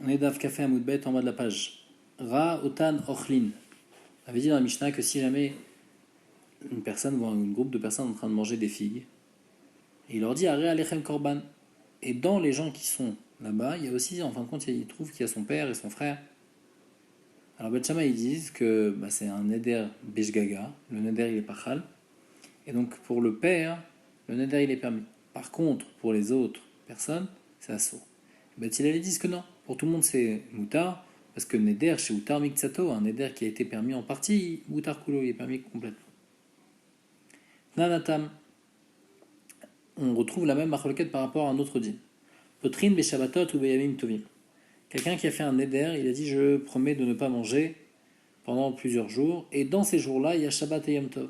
On est d'Av Café à Moudbet en bas de la page. Ra Otan Ochlin. On avait dit dans la Mishnah que si jamais une personne voit un groupe de personnes en train de manger des figues, et il leur dit Aré Alechem Korban. Et dans les gens qui sont là-bas, il y a aussi, en fin de compte, il trouve qu'il y a son père et son frère. Alors Bet Shammai, ils disent que c'est un neder beshgaga, le neder il est pachal, et donc pour le père, le neder il est permis. Par contre, pour les autres personnes, c'est assourd. Bet Hillel, ils disent que non, pour tout le monde c'est moutar, parce que neder chez Utar Mikzato, un neder qui a été permis en partie, Utar Kulo, il est permis complètement. Nanatam, on retrouve la même marloquette par rapport à un autre din. Potrin beshabatot ou beyamim tovim. Quelqu'un qui a fait un neder, il a dit je promets de ne pas manger pendant plusieurs jours, et dans ces jours-là, il y a Shabbat et Yom Tov.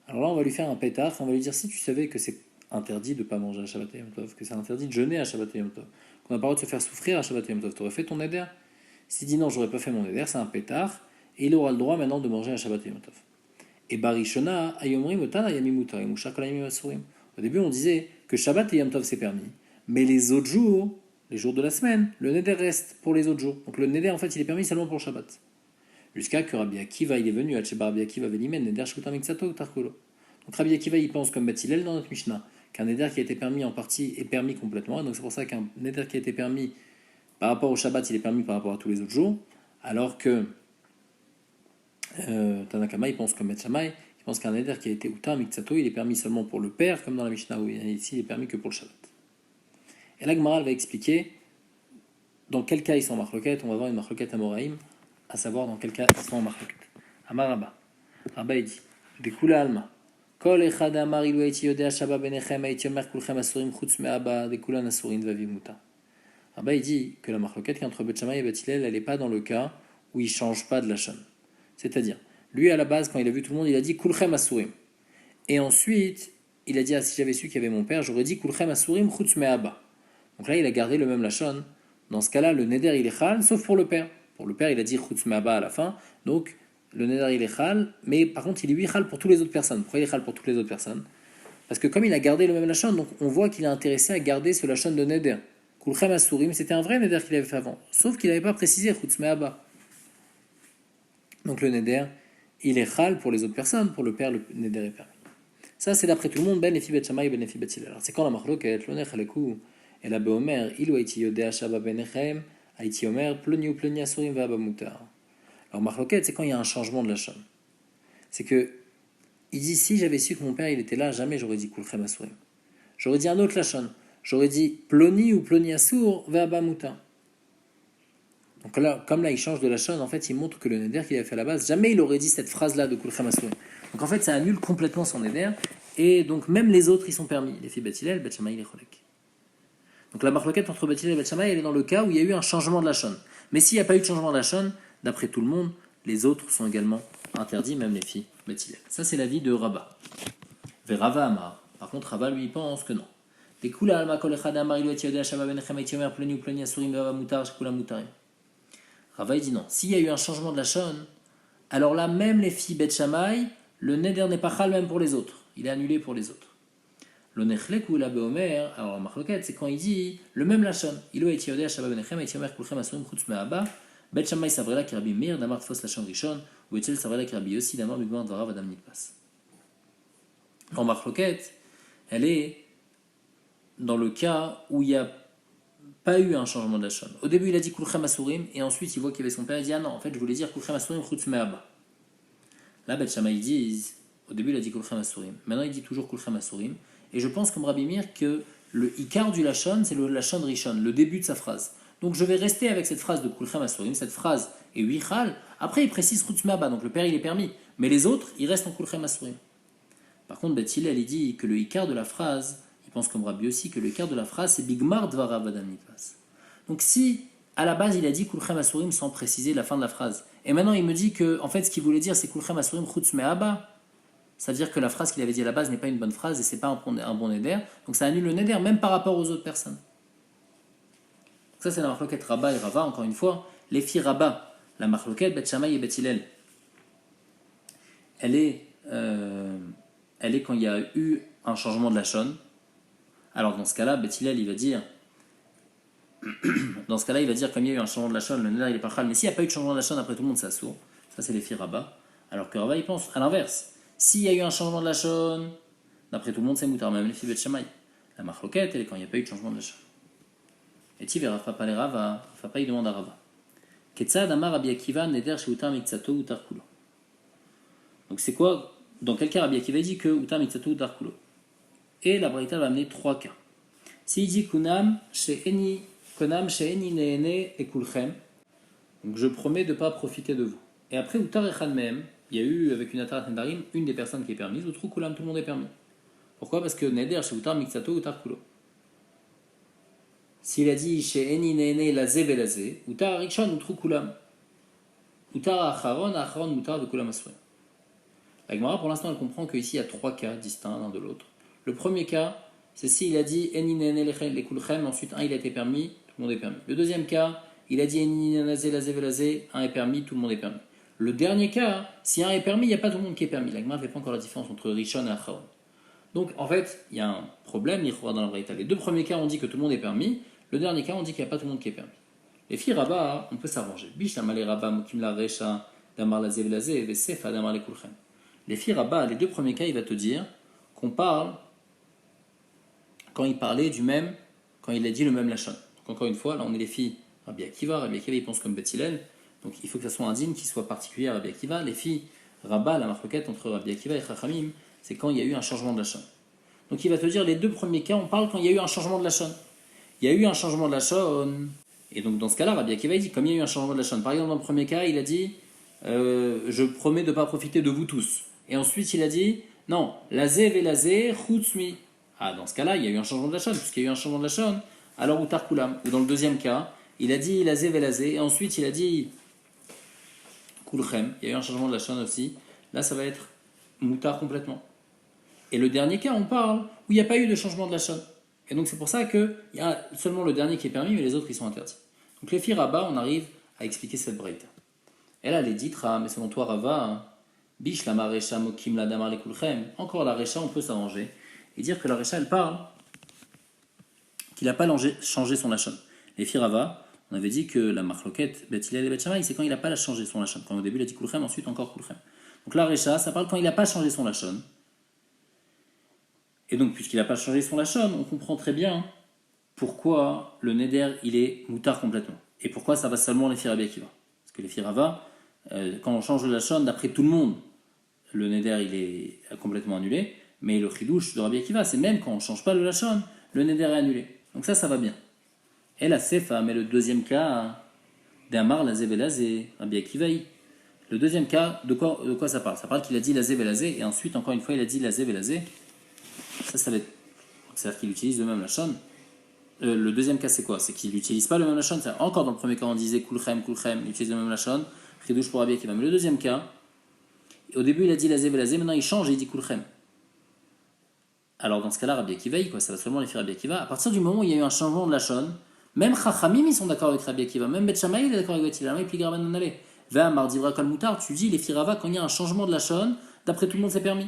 Alors là, on va lui faire un pétard, on va lui dire si tu savais que c'est interdit de ne pas manger à Shabbat et Yom Tov, que c'est interdit de jeûner à Shabbat et Yom Tov, qu'on n'a pas le droit de se faire souffrir à Shabbat et Yom Tov, tu aurais fait ton neder. S'il dit non, j'aurais pas fait mon neder, c'est un pétard, et il aura le droit maintenant de manger à Shabbat et Yom Tov. Et Barishona, Ayomrim, Otan, Ayamimuta, Emushak, Alayamim Asurim. Au début, on disait que Shabbat et Yom Tov c'est permis, mais les autres jours, les jours de la semaine, le neder reste pour les autres jours. Donc le neder, en fait, il est permis seulement pour Shabbat. Jusqu'à que Rabbi Akiva, il est venu, Hachebar Rabbi Akiva Velimen, neder Shkutam Mikzato, Tarkolo. Donc Rabbi Akiva, il pense comme Bet Hillel dans notre Mishnah, qu'un neder qui a été permis en partie est permis complètement. Et donc c'est pour ça qu'un neder qui a été permis par rapport au Shabbat, il est permis par rapport à tous les autres jours. Alors que Tanakama, il pense comme Bet Shammai, il pense qu'un neder qui a été Utar Mikzato, il est permis seulement pour le père, comme dans la Mishnah où ici il est permis que pour le Shabbat. Et là, Gemara va expliquer dans quel cas ils sont en marloquette. On va voir une marloquette à Moraïm, à savoir dans quel cas ils sont en marloquette. Amar Rabba. Rabba il dit Dekula Alma. Kol echad amar ilu haiti yodea shaba benechem haiti omer kulchem asurim chutz me'aba dekula nasurin vavimuta. Rabba il dit que la marloquette qui est entre Bet Shammai et Bet Hillel, elle n'est pas dans le cas où il ne change pas de la shon. C'est-à-dire, lui à la base, quand il a vu tout le monde, il a dit kulchem asurim. Et ensuite, il a dit si j'avais su qu'il y avait mon père, j'aurais dit kulchem asurim chutz me'aba. Donc là, il a gardé le même lachon. Dans ce cas-là, le neder il est chal, sauf pour le père. Pour le père, il a dit chutz me'aba à la fin. Donc, le neder il est chal, mais par contre, il est lui chal pour toutes les autres personnes. Pourquoi il est chal pour toutes les autres personnes? Parce que comme il a gardé le même lachon, donc on voit qu'il est intéressé à garder ce lachon de neder. Kulchem asurim, c'était un vrai neder qu'il avait fait avant. Sauf qu'il n'avait pas précisé chutz me'aba. Donc le neder, il est chal pour les autres personnes. Pour le père, le neder est permis. Ça, c'est d'après tout le monde, ben efi bet Shammai, ben efi bet Hillel. Alors c'est quand la marloquette, l'onech alekou. Et là, Beomer, ilu haiti yodea shaba benechem, haiti omer, ploni ou ploni asurim ve'aba mutar. Alors, marloquette, c'est quand il y a un changement de la shon. C'est que, il dit, si j'avais su que mon père, il était là, jamais j'aurais dit kulchem asurim. J'aurais dit un autre lachon. J'aurais dit ploni ou ploni asur ve'aba mutar. Donc là, comme là, il change de lachon, en fait, il montre que le neder qu'il avait fait à la base, jamais il aurait dit cette phrase-là de kulchem asurim. Donc en fait, ça annule complètement son neder. Et donc, même les autres, ils sont permis. Les filles Bet Hillel, Bet Shammai, les cholek. Donc la marloquette entre Bet Hillel et Bet Shammai, elle est dans le cas où il y a eu un changement de la shon. Mais s'il n'y a pas eu de changement de la shon, d'après tout le monde, les autres sont également interdits, même les filles Bet Hillel. Ça, c'est l'avis de Rabba. Ve Rava Amar. Par contre, Rava, lui, pense que non. Dekula alma kol echad amar ilu et yodea shaba benechem et yomer ploni ou ploni asurim ve'ava mutar shekula mutarim. Rava, il dit non. S'il y a eu un changement de la shon, alors là, même les filles Bet Shammai, le neder n'est pas chal même pour les autres. Il est annulé pour les autres. L'onechlek ou la beomer, alors la marloquette, c'est quand il dit le même lachon. Ilo et yodea shaba benechem et yomer kulchem asurim chutz me'aba. Bet Shammai savrela ki Rabbi Meir damar tfos lachon rishon, ou etzel savrela ki Rabbi Yossi damar migmar dvarav adam nitpas. En marloquette, elle est dans le cas où il n'y a pas eu un changement de lachon. Au début, il a dit kulchem asurim, et ensuite il voit qu'il y avait son père, il dit ah non, en fait, je voulais dire kulchem asurim chutz me'aba. Là, Bet Shammai dit, au début, il a dit kulchem asurim. Maintenant, il dit toujours kulchem asurim. Et je pense, comme Rabbi Meir, que le ikar du lachon, c'est le lachon rishon, le début de sa phrase. Donc je vais rester avec cette phrase de kulchem asurim, cette phrase est wichal. Après, il précise chutz me'aba, donc le père, il est permis. Mais les autres, ils restent en kulchem asurim. Par contre, Bet Hillel, il dit que le ikar de la phrase, il pense comme Rabbi aussi, que le ikar de la phrase, c'est bigmar dvarav adam nitpas. Donc si, à la base, il a dit kulchem asurim sans préciser la fin de la phrase, et maintenant il me dit que, en fait, ce qu'il voulait dire, c'est kulchem asurim chutz me'aba, ça veut dire que la phrase qu'il avait dit à la base n'est pas une bonne phrase et c'est pas un bon neder, donc ça annule le neder même par rapport aux autres personnes. Donc ça c'est la marloquette Rabba et Rava, encore une fois, les filles Rabba, la marloquette Bet Shammai et Bet Hillel, elle est quand il y a eu un changement de la shon. Alors dans ce cas-là, Bet Hillel il va dire Dans ce cas-là, il va dire, comme il y a eu un changement de lachon, le neder il est pas chal, mais s'il n'y a pas eu de changement de lachon, après tout le monde c'est assourd. Ça, c'est les filles Rabat. Alors que Rava, il pense à l'inverse. S'il y a eu un changement de lachon, d'après tout le monde c'est moutar, même les filles Bet Shamaï. La marloquette, elle est quand il n'y a pas eu de changement de lachon. Et Tiv et Rafa pas les Rava, Rafa il demande à Rava. Ketzad Amar Rabbi Akiva neder chez Utar Mikzato Utar Kulo. Donc c'est quoi? Dans quel cas Rabbi Akiva dit que Utar Mikzato Utar Kulo? Et la Braïta va amener trois cas. S'il dit Kunam chez Eni Neene et Kulchem, donc je promets de ne pas profiter de vous. Et après Utar Echad Mehem, il y a eu avec une Atarat Nedarim une des personnes qui est permise, Utru Kulam, tout le monde est permis. Pourquoi? Parce que Neder chez Utar Mikzato Utar Kulo. S'il a dit chez Eni Neene Lazé Velazé, Utar Rikshon Utru Kulam. Utar Acharon Utar de Kulam Aswem. La Gemara, pour l'instant, elle comprend qu'ici, il y a trois cas distincts l'un de l'autre. Le premier cas, c'est s'il a dit Eni Nene les Kulchem, ensuite un, il a été permis, tout le monde est permis. Le deuxième cas, il a dit Eni Nazé, Lazé, Velazé, un est permis, tout le monde est permis. Le dernier cas, si un est permis, il n'y a pas tout le monde qui est permis. La Gemara ne fait pas encore la différence entre Rishon et Acharon. Donc, en fait, il y a un problème, l'Ichora dans la Braïta. Les deux premiers cas, on dit que tout le monde est permis. Le dernier cas, on dit qu'il n'y a pas tout le monde qui est permis. Les filles Rabat, on peut s'arranger. Bish, la Malé Rabat, Mokim la Recha, Damar Lazé, Velazé, Vesefa, Damar les Kulchem. Les filles Rabat, les deux premiers cas, il va te dire qu'on parle quand il parlait du même, quand il a dit le même lachon. Donc encore une fois, là on est les filles Rabbi Akiva il pense comme Beth Hillel, donc il faut que ça soit un dîme qui soit particulier à Rabbi Akiva. Les filles Rabat, la marquette entre Rabbi Akiva et Chachamim, c'est quand il y a eu un changement de lachon. Donc il va te dire les deux premiers cas, on parle quand il y a eu un changement de lachon. Il y a eu un changement de lachon, et donc dans ce cas-là, Rabbi Akiva il dit comme il y a eu un changement de lachon. Par exemple dans le premier cas, il a dit je promets de ne pas profiter de vous tous. Et ensuite, il a dit non, lazé velazé chutzmi. Ah, dans ce cas-là, il y a eu un changement de lachon, puisqu'il y a eu un changement de lachon. Alors, utar kulam. Ou dans le deuxième cas, il a dit lazé velazé, et ensuite, il a dit kulchem. Il y a eu un changement de lachon aussi. Là, ça va être moutar complètement. Et le dernier cas, on parle où il n'y a pas eu de changement de lachon. Et donc, c'est pour ça qu'il y a seulement le dernier qui est permis, mais les autres, ils sont interdits. Donc, les filles Rabat, on arrive à expliquer cette braïta. Elle a les ditra, mais selon toi, Rava, Bish la marécha mokim la damar les kulchem. Encore la récha, on peut s'arranger et dire que la récha, elle parle qu'il n'a pas changé son lachon. Les filles Rava, on avait dit que la marloquette, Beth Hillel et Beth Shammai, c'est quand il n'a pas changé son lachon. Quand au début, il a dit kulchem, ensuite encore kulchem. Donc la récha, ça parle quand il n'a pas changé son lachon. Et donc, puisqu'il n'a pas changé son lachon, on comprend très bien pourquoi le neder, il est moutard complètement. Et pourquoi ça va seulement les filles Rabbi Akiva. Parce que les filles Rava, quand on change le lachon, d'après tout le monde, le neder il est complètement annulé, mais le chidouche de Rabbi Akiva, c'est même quand on ne change pas le lachon, le neder est annulé. Donc ça va bien. Et la sefa, mais le deuxième cas, d'Amar la zévelazé, Rabbi Akiva, le deuxième cas, de quoi ça parle? Ça parle qu'il a dit la zévelazé, et ensuite, encore une fois, il a dit la zévelazé. Ça va être. C'est-à-dire qu'il utilise le même lachon. Le deuxième cas, c'est quoi? C'est qu'il n'utilise pas le même lachon. Encore dans le premier cas, on disait kulchem, il utilise le même lachon. Chidouche pour Rabbi Akiva. Mais le deuxième cas, au début il a dit lazé velazé, maintenant il change et il dit kulchem. Alors dans ce cas-là, Rabbi Akiva, quoi, ça va seulement les faire Rabbi Akiva. À partir du moment où il y a eu un changement de lachon, même Chachamim ils sont d'accord avec Rabbi Akiva, même Beth Shammai il est d'accord avec Beth Hillel, et puis Garban Nanale. Va Mardivra Kol Moutar, tu dis les Firava quand il y a un changement de lachon, d'après tout le monde c'est permis.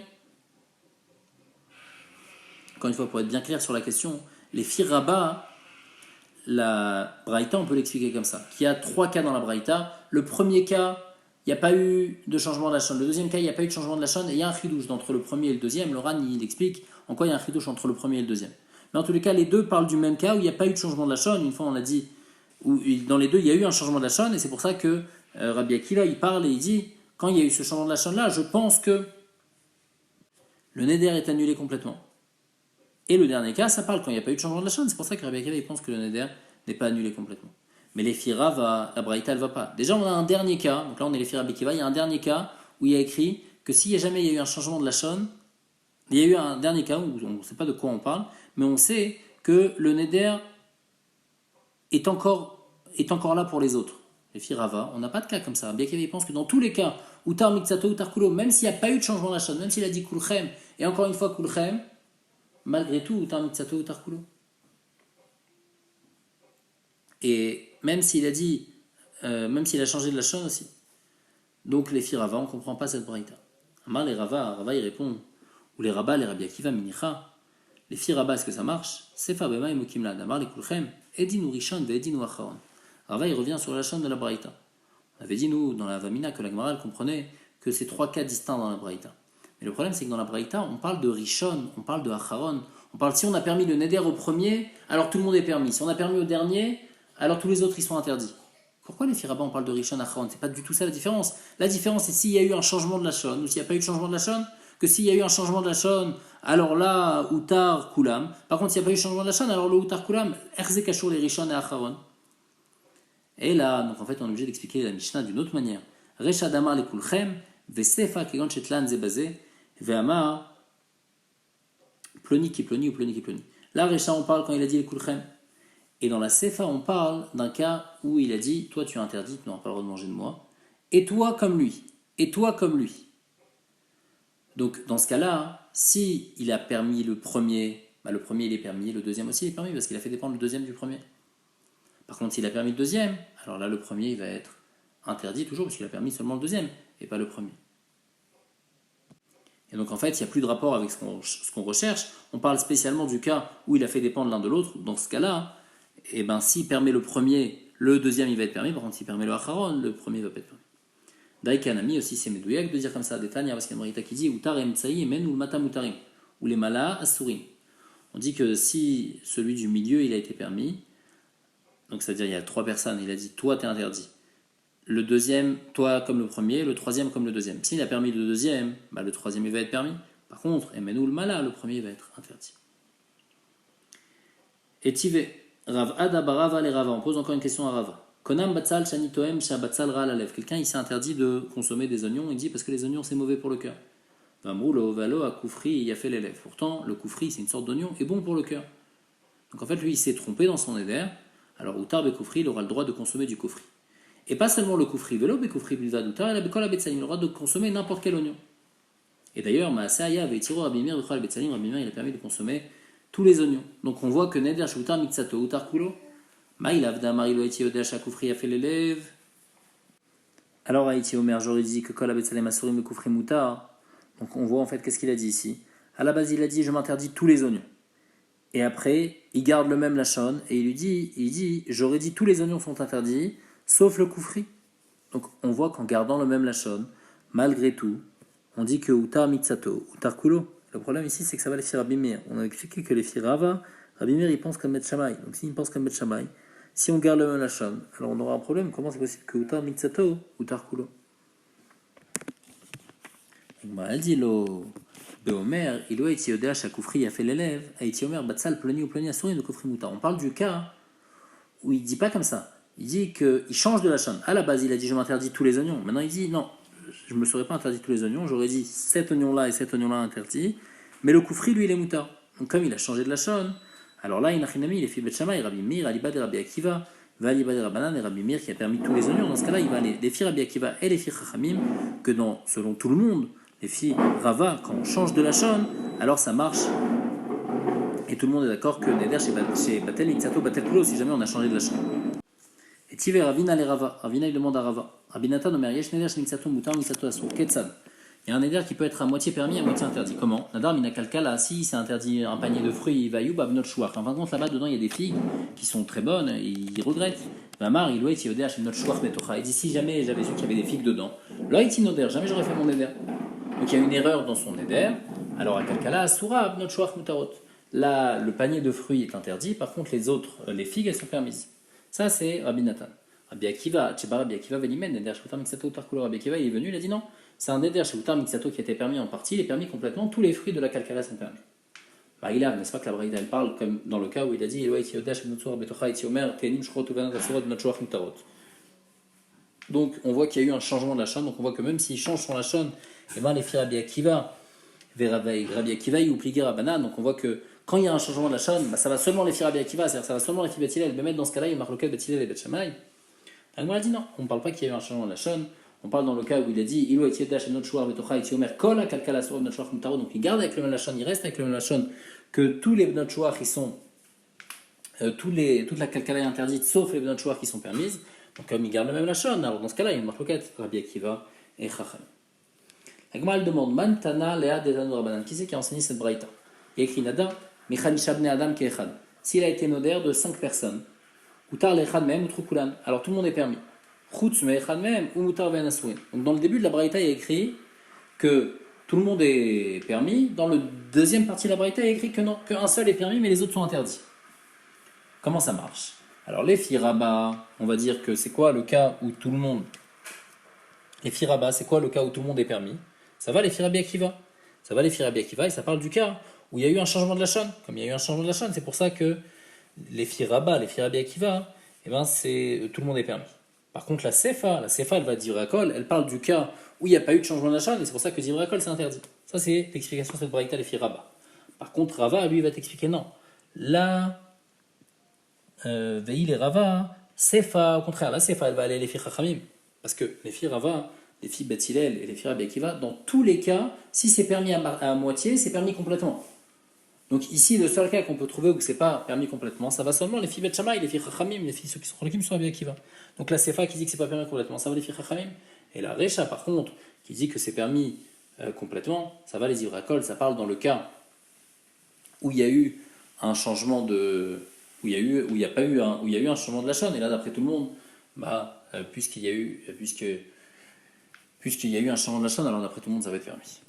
Encore une fois, pour être bien clair sur la question, les Firaba, la Braïta, on peut l'expliquer comme ça. Il y a trois cas dans la Braïta. Le premier cas, il n'y a pas eu de changement de lachon. Le deuxième cas, il n'y a pas eu de changement de lachon. Et il y a un chidouche entre le premier et le deuxième. Le Ran, il explique en quoi il y a un chidouche entre le premier et le deuxième. Mais en tous les cas, les deux parlent du même cas où il n'y a pas eu de changement de lachon. Une fois, on a dit, où dans les deux, il y a eu un changement de lachon. Et c'est pour ça que Rabbi Akiva, il parle et il dit, quand il y a eu ce changement de lachon-là, je pense que le neder est annulé complètement. Et le dernier cas, ça parle quand il n'y a pas eu de changement de lachon. C'est pour ça que Rabbi Akiva, il pense que le neder n'est pas annulé complètement. Mais les Fira, la Braïta, elle ne va pas. Déjà, on a un dernier cas. Donc là, on est les Fira Bikiva. Il y a un dernier cas où il y a écrit que s'il y a jamais eu un changement de lachon, il y a eu un dernier cas où on ne sait pas de quoi on parle, mais on sait que le neder est encore là pour les autres. Les Firava, on n'a pas de cas comme ça. Bikiva, il pense que dans tous les cas, Utar Mikzato, Utar Kulo, même s'il n'y a pas eu de changement de lachon, même s'il a dit Kulchem, et encore une fois Kulchem, malgré tout, Utar Mikzato, Utar Kulo. Et même s'il a dit, même s'il a changé de lachon aussi. Donc les filles Rava, on ne comprend pas cette braïta. Amar les Rava il répond, ou les Rabba, les Rabbi Akiva, Minicha, les filles rabat, est-ce que ça marche? Sefa bema et mokimla, damar les kulchem, edinu rishon ve edinu acharon. Rava, il revient sur la chaîne de la Braïta. On avait dit, nous, dans la Vamina, que la Gemara comprenait que c'est 3 cas distincts dans la Braïta. Mais le problème, c'est que dans la Braïta, on parle de Rishon, on parle de Acharon. On parle si on a permis le Neder au premier, alors tout le monde est permis. Si on a permis au dernier, alors tous les autres, ils sont interdits. Pourquoi les filles rabat, on parle de Rishon, Acharon? C'est pas du tout ça la différence. La différence, c'est s'il y a eu un changement de la Shon ou s'il n'y a pas eu de changement de la Shon, que s'il y a eu un changement de la Shon, alors là, Outar, Kulam. Par contre, s'il n'y a pas eu de changement de la Shon, alors le Outar, Kulam, Erze Kachur, les Rishon et Acharon. Et là, donc en fait, on est obligé d'expliquer la Mishnah d'une autre manière. Recha damar le kulchem, vesefa kegon shetlan zebazé, ve'amar ploni qui ploni ou ploni qui ploni. Là, Recha, on parle quand il a dit le kulchem. Et dans la sefa, on parle d'un cas où il a dit, toi tu es interdit, tu n'auras pas le droit de manger de moi. Et toi comme lui. Et toi comme lui. Donc dans ce cas-là, si il a permis le premier, le premier il est permis, le deuxième aussi il est permis parce qu'il a fait dépendre le deuxième du premier. Par contre, s'il a permis le deuxième, alors là, le premier, il va être interdit toujours, parce qu'il a permis seulement le deuxième, et pas le premier. Et donc, en fait, il n'y a plus de rapport avec ce qu'on recherche. On parle spécialement du cas où il a fait dépendre l'un de l'autre. Dans ce cas-là, eh ben, s'il permet le premier, le deuxième, il va être permis. Par contre, s'il permet le acharon, le premier va pas être permis. Daïkanami aussi, c'est médouyak de dire comme ça, Détania, parce qu'il y a une marita qui dit Utar emtsaï men ou le mata mutarim, ou les malas asurim. On dit que si celui du milieu, il a été permis, donc c'est-à-dire il y a 3 personnes, il a dit toi t'es interdit. Le deuxième, toi comme le premier, le troisième comme le deuxième. S'il a permis le deuxième, le troisième il va être permis. Par contre, Emenou le mala, le premier va être interdit. Et Tivé, Rav Ada Barava les Rava, on pose encore une question à Rava. Konam batzal shani toem shabatzal ra la lèvre. Quelqu'un il s'est interdit de consommer des oignons, il dit parce que les oignons c'est mauvais pour le cœur. Vamroulo valo a koufri, il a fait les lèvres. Pourtant, le koufri c'est une sorte d'oignon et bon pour le cœur. Donc en fait lui il s'est trompé dans son éder. Alors, Outar Bekoufri, il aura le droit de consommer du koufri. Et pas seulement le koufri, vélo Bekoufri, Bilvad Outar, il a le droit de consommer n'importe quel oignon. Et d'ailleurs, Maasaya, Veitiro, Rabimir, Bechol, Betsalim, Rabimir, il a permis de consommer tous les oignons. Donc on voit que Neder, Outar, Mitsato, Outar Kulo, Maïlavda, Marilo, Eti, Odea, Koufri, a fait l'élève. Alors, Haïti, Omer, j'aurais dit que Kol, Betsalim, Asurim, Koufri, Moutar. Donc on voit en fait qu'est-ce qu'il a dit ici. À la base, il a dit je m'interdis tous les oignons. Et après, il garde le même lachon et il dit, j'aurais dit tous les oignons sont interdits, sauf le koufri. Donc on voit qu'en gardant le même lachon, malgré tout, on dit que utar mitsato, utar kulo. Le problème ici, c'est que ça va les filles Rabbi Meir. On a expliqué que les filles Rava, Rabbi Meir, ils pensent comme Bet Shammai. Donc s'ils pensent comme Bet Shammai, si on garde le même lachon, alors on aura un problème. Comment c'est possible que utar mitsato, utar kulo? Elle dit lo. Omer, il doit être yodéach à koufri, a fait l'élève, a été Omer, batsal, pleni ou pleni, assouri de koufri mouta. On parle du cas où il dit pas comme ça. Il dit qu'il change de la chaîne. À la base, il a dit je m'interdis tous les oignons. Maintenant, il dit non, je ne me serais pas interdit tous les oignons. J'aurais dit cet oignon-là et cet oignon-là interdit. Mais le koufri, lui, il est mouta. Donc, comme il a changé de la chaîne, alors là, il a il est fait Bet Shammai, Rabbi Meir, Alibad et Rabbi Akiva, Valibad et Rabbanan et Rabbi Meir qui a permis tous les oignons. Dans ce cas-là, il va aller les filles Rabbi Akiva et les filles Chachamim, que selon tout le monde, les filles Rava, quand on change de la chaîne, alors ça marche. Et tout le monde est d'accord que Neder chez Batel, Mitsato, Batel Kulo, si jamais on a changé de la chaîne. Et Tivé Ravina les Rava. Ravina il demande à Rava. Rabinatan Omer Yesh Neder chez Mitsato, Mutar, Mitsato Asur. Ketsan. Il y a un Neder qui peut être à moitié permis, à moitié interdit. Comment Nadar Minakalkala, si c'est interdit un panier de fruits, il va Youb notre chouar. En fin de compte, là-bas, dedans, il y a des figues qui sont très bonnes, ils regrettent. Vamar, il doit être Yodéa chez notre chouar Metocha. Il dit si jamais j'avais su qu'il y avait des figues dedans, là, il Noder, jamais j'aurais fait mon Neder. Donc il y a une erreur dans son éder. Alors à Kalkala, Asura, notre choix mutarot. Là, le panier de fruits est interdit. Par contre, les figues, elles sont permises. Ça, c'est Rabbi Nathan. Rabbi Akiva, Tcheba Rabbi Akiva Venimen, Neder Shoutar Mixato Tarkulo. Rabbi Akiva, il est venu, il a dit non. C'est un Neder Shoutar Mixato qui a été permis en partie. Il est permis complètement. Tous les fruits de la Kalkala sont permis. Il a, n'est-ce pas que la Braïda, elle parle comme dans le cas où il a dit donc on voit qu'il y a eu un changement de la chaîne. Donc on voit que même s'il change son la chaîne, et les filles Rabbi Akiva, Rabbi Akiva, il oublie Rabbanan. Donc on voit que quand il y a un changement de la chaîne, ça va seulement les filles Rabbi Akiva, c'est-à-dire ça va seulement les filles Bethilel. Mais dans ce cas-là, il y a marqué Bethilel et Beth Shammai. Alors a dit non, on ne parle pas qu'il y a eu un changement de la chaîne. On parle dans le cas où il a dit Ilo etiedash notre chouar betocha etiomer kol kalkala sur notre chouar mutaro. Donc il garde avec le même la chaîne, il reste avec le même la chaîne que tous les notre chouar qui sont toute la kalkala est interdite sauf les notre chouar qui sont permises. Donc comme il garde le même la chaîne, alors dans ce cas-là, il y a une marqué Rabbi Akiva et Chacham. La Gemara demande Man Tana Lea Dedanu Rabbanan. Qui c'est qui a enseigné cette braïta? Il y a écrit Nada Michalisha bnei adam ke'echad. S'il a été noder de 5 personnes, Utar le'echad mehem ou trukulan. Alors tout le monde est permis. Chutz me'echad mehem ou mutar ve'en asuin. Donc dans le début de la Braïta, il y a écrit que tout le monde est permis. Dans le deuxième partie de la Braïta, il y a écrit que non, qu'un seul est permis, mais les autres sont interdits. Comment ça marche? Alors les filles rabat, on va dire que c'est quoi le cas où tout le monde... Les filles rabat, c'est quoi le cas où tout le monde est permis? Ça va les filles Rabbi Akiva. Ça va les filles Rabbi Akiva et ça parle du cas où il y a eu un changement de la chaîne. Comme il y a eu un changement de la chaîne, c'est pour ça que les filles rabat, les filles Rabbi Akiva, eh ben tout le monde est permis. Par contre la Sefa, elle va dire Akol, elle parle du cas où il n'y a pas eu de changement de la chaîne et c'est pour ça que dire Akol c'est interdit. Ça c'est l'explication de cette braïta les filles rabat. Par contre Rava, lui, il va t'expliquer non. Là, Veil et Rava, Sefa, au contraire, la Sefa, elle va aller les filles Chachamim. Parce que les filles Rava, les filles Beth Hillel et les filles Rabbi Akiva, dans tous les cas, si c'est permis à moitié, c'est permis complètement. Donc ici, le seul cas qu'on peut trouver où c'est pas permis complètement, ça va seulement les filles Beth Shammai, les filles Chachamim, les filles ceux qui sont Cholakim sont Rabbi Akiva. Donc la Sefa qui dit que c'est pas permis complètement, ça va les filles Chachamim. Et la Recha, par contre, qui dit que c'est permis complètement, ça va les Ivrakol, ça parle dans le cas où il y a eu un changement de... où il y a eu un changement de la chaîne. Et là, d'après tout le monde, puisqu'il y a eu un changement de la chaîne, alors d'après tout le monde, ça va être permis.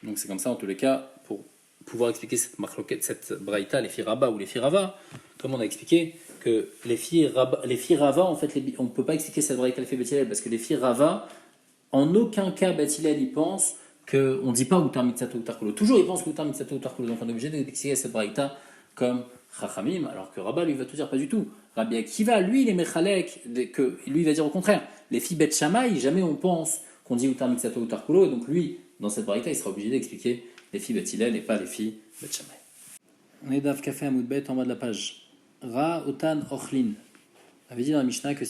Donc c'est comme ça, en tous les cas, pour pouvoir expliquer cette braïta, les filles Rabat ou les filles Rava, comme on a expliqué que les filles Rava, en fait, on ne peut pas expliquer cette braïta les filles Beth Hillel, parce que les filles Rava, en aucun cas, Beth Hillel, ils pensent qu'on ne dit pas Utar Mitzato Utar Kulo. Toujours, ils pensent Utar Mitzato Utar Kulo. Donc on est obligé d'expliquer cette braïta comme Chachamim, alors que Rabat, lui, va tout dire pas du tout. Rabbi Akiva, lui, il est Mechalek, lui, il va dire au contraire. Les filles Beth Shammai, jamais on pense qu'on dit Utar Mitzato Utar Kulo, et donc lui, dans cette braïta, il sera obligé d'expliquer les filles Beth Hillel et pas les filles Beth Shammai. On est Daf Café Amoud Bet en bas de la page. Ra Otan Ochlin. On avait dit dans la Mishnah que